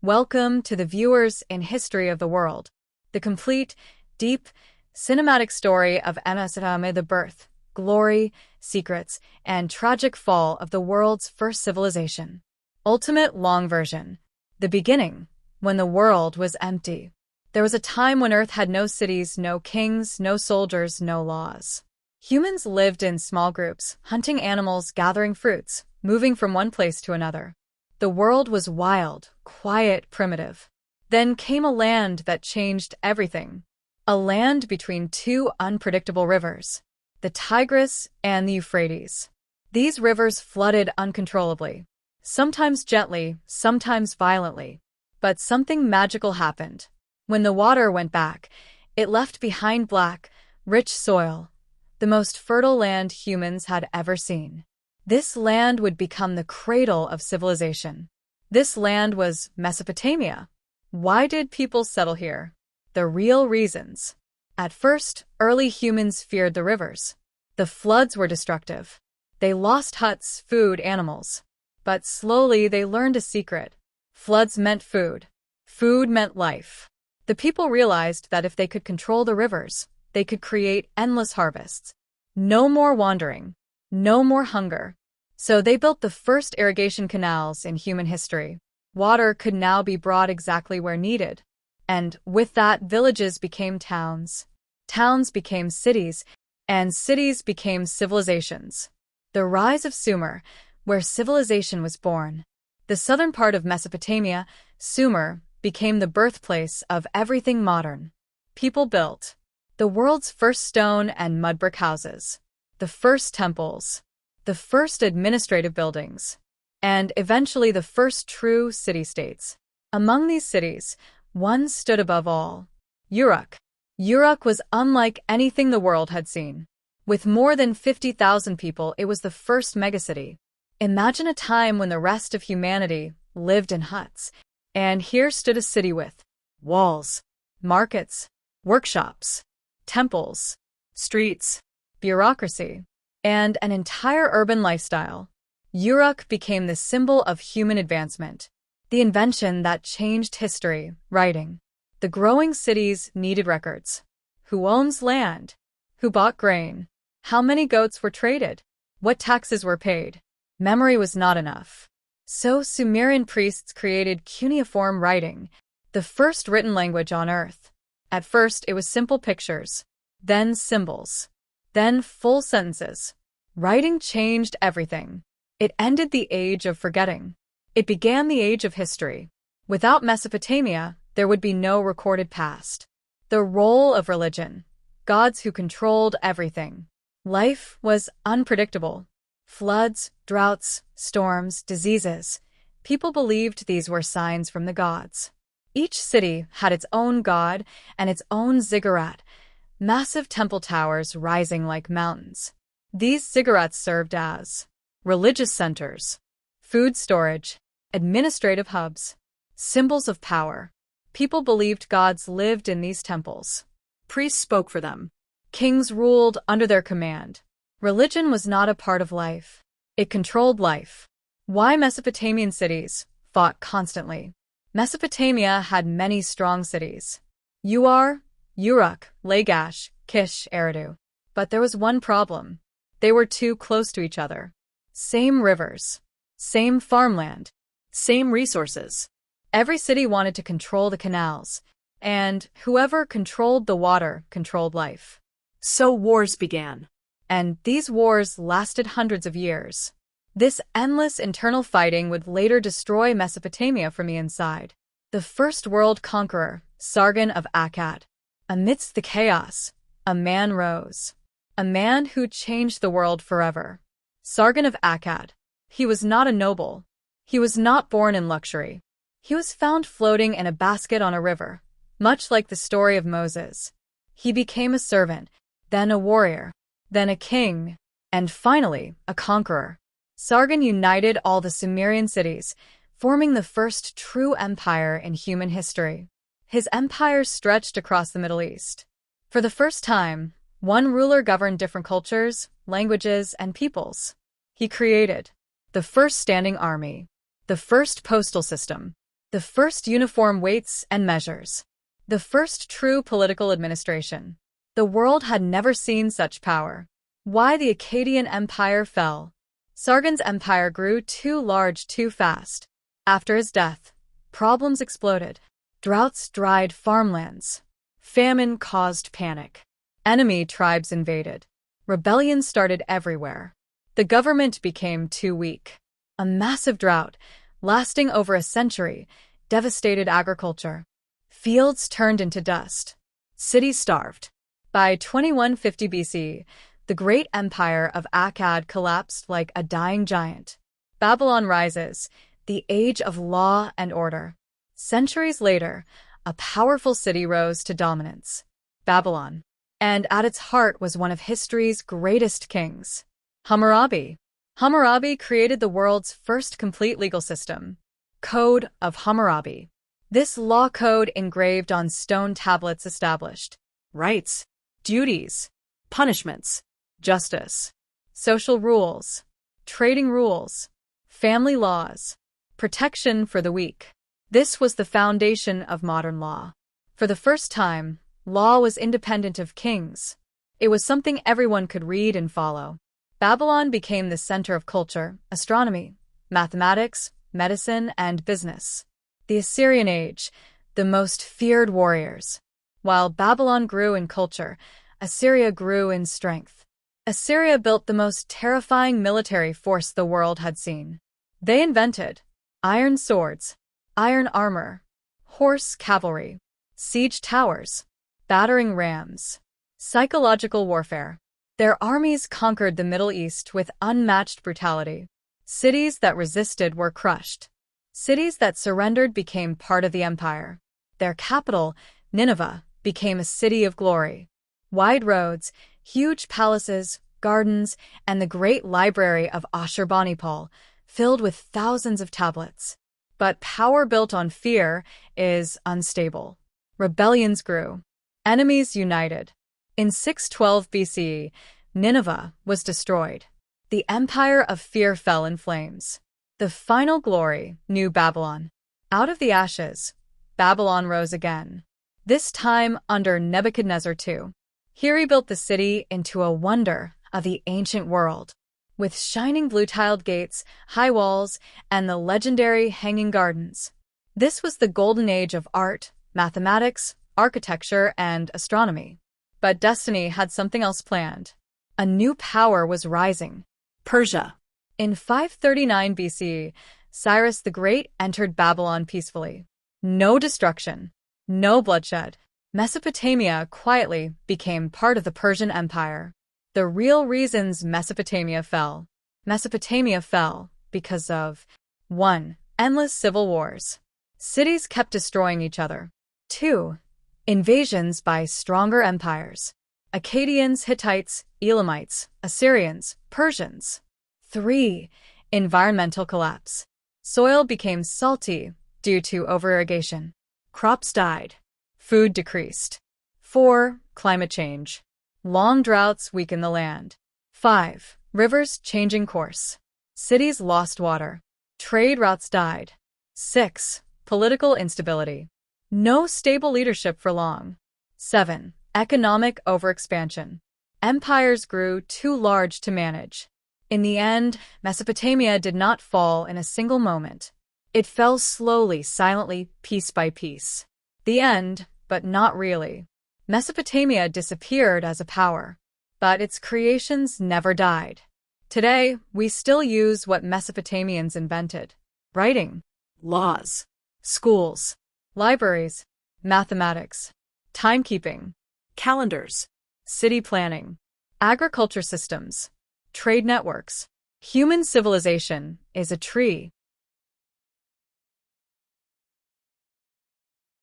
Welcome to the Viewers in History of the World, the complete, deep, cinematic story of Mesopotamia, the birth, glory, secrets, and tragic fall of the world's first civilization. Ultimate long version. The beginning, when the world was empty. There was a time when Earth had no cities, no kings, no soldiers, no laws. Humans lived in small groups, hunting animals, gathering fruits, moving from one place to another. The world was wild, quiet, primitive. Then came a land that changed everything. A land between two unpredictable rivers, the Tigris and the Euphrates. These rivers flooded uncontrollably, sometimes gently, sometimes violently. But something magical happened. When the water went back, it left behind black, rich soil, the most fertile land humans had ever seen. This land would become the cradle of civilization. This land was Mesopotamia. Why did people settle here? The real reasons. At first, early humans feared the rivers. The floods were destructive. They lost huts, food, animals. But slowly they learned a secret. Floods meant food. Food meant life. The people realized that if they could control the rivers, they could create endless harvests. No more wandering. No more hunger. So they built the first irrigation canals in human history. Water could now be brought exactly where needed. And with that, villages became towns. Towns became cities, and cities became civilizations. The rise of Sumer, where civilization was born. The southern part of Mesopotamia, Sumer, became the birthplace of everything modern. People built the world's first stone and mud brick houses, the first temples, the first administrative buildings, and eventually the first true city-states. Among these cities, one stood above all: Uruk. Uruk was unlike anything the world had seen. With more than 50,000 people, it was the first megacity. Imagine a time when the rest of humanity lived in huts, and here stood a city with walls, markets, workshops, temples, streets, bureaucracy, and an entire urban lifestyle. Uruk became the symbol of human advancement, the invention that changed history, writing. The growing cities needed records. Who owns land? Who bought grain? How many goats were traded? What taxes were paid? Memory was not enough. So Sumerian priests created cuneiform writing, the first written language on Earth. At first, it was simple pictures, then symbols, then full sentences. Writing changed everything. It ended the age of forgetting. It began the age of history. Without Mesopotamia, there would be no recorded past. The role of religion. Gods who controlled everything. Life was unpredictable. Floods, droughts, storms, diseases. People believed these were signs from the gods. Each city had its own god and its own ziggurat, massive temple towers rising like mountains. These ziggurats served as religious centers, food storage, administrative hubs, symbols of power. People believed gods lived in these temples. Priests spoke for them. Kings ruled under their command. Religion was not a part of life. It controlled life. Why Mesopotamian cities fought constantly? Mesopotamia had many strong cities. Uruk, Lagash, Kish, Eridu. But there was one problem. They were too close to each other. Same rivers, same farmland, same resources. Every city wanted to control the canals, and whoever controlled the water controlled life. So wars began. And these wars lasted hundreds of years. This endless internal fighting would later destroy Mesopotamia from the inside. The first world conqueror, Sargon of Akkad. Amidst the chaos, a man rose. A man who changed the world forever. Sargon of Akkad. He was not a noble. He was not born in luxury. He was found floating in a basket on a river, much like the story of Moses. He became a servant, then a warrior, then a king, and finally, a conqueror. Sargon united all the Sumerian cities, forming the first true empire in human history. His empire stretched across the Middle East. For the first time, one ruler governed different cultures, languages, and peoples. He created the first standing army, the first postal system, the The first uniform weights and measures. The first true political administration. The world had never seen such power. Why the Akkadian Empire fell. Sargon's empire grew too large too fast. After his death, problems exploded. Droughts dried farmlands. Famine caused panic. Enemy tribes invaded. Rebellions started everywhere. The government became too weak. A massive drought, lasting over a century, devastated agriculture. Fields turned into dust. Cities starved. By 2150 BC, the great empire of Akkad collapsed like a dying giant. Babylon rises, the age of law and order. Centuries later, a powerful city rose to dominance, Babylon. And at its heart was one of history's greatest kings, Hammurabi. Hammurabi created the world's first complete legal system, Code of Hammurabi. This law code engraved on stone tablets established rights, duties, punishments, justice, social rules, trading rules, family laws, protection for the weak. This was the foundation of modern law. For the first time, law was independent of kings. It was something everyone could read and follow. Babylon became the center of culture, astronomy, mathematics, medicine, and business. The Assyrian Age, the most feared warriors. While Babylon grew in culture, Assyria grew in strength. Assyria built the most terrifying military force the world had seen. They invented iron swords, iron armor, horse cavalry, siege towers, battering rams, psychological warfare. Their armies conquered the Middle East with unmatched brutality. Cities that resisted were crushed. Cities that surrendered became part of the empire. Their capital, Nineveh, became a city of glory. Wide roads, huge palaces, gardens, and the great library of Ashurbanipal, filled with thousands of tablets. But power built on fear is unstable. Rebellions grew. Enemies united. In 612 BC, Nineveh was destroyed. The empire of fear fell in flames. The final glory, New Babylon. Out of the ashes, Babylon rose again. This time under Nebuchadnezzar II. Here he built the city into a wonder of the ancient world. With shining blue-tiled gates, high walls, and the legendary hanging gardens. This was the golden age of art, mathematics, architecture, and astronomy. But destiny had something else planned. A new power was rising. Persia. In 539 BC, Cyrus the Great entered Babylon peacefully. No destruction. No bloodshed. Mesopotamia quietly became part of the Persian Empire. The real reasons Mesopotamia fell. Mesopotamia fell because of 1. Endless civil wars. Cities kept destroying each other. 2. Invasions by stronger empires. Akkadians, Hittites, Elamites, Assyrians, Persians. 3. Environmental collapse. Soil became salty due to over-irrigation. Crops died. Food decreased. 4. Climate change. Long droughts weakened the land. 5. Rivers changing course. Cities lost water. Trade routes died. 6. Political instability. No stable leadership for long. 7. Economic overexpansion. Empires grew too large to manage. In the end, Mesopotamia did not fall in a single moment. It fell slowly, silently, piece by piece. The end, but not really. Mesopotamia disappeared as a power, but its creations never died. Today, we still use what Mesopotamians invented: writing, laws, schools, libraries, mathematics, timekeeping, calendars, city planning, agriculture systems, trade networks. Human civilization is a tree.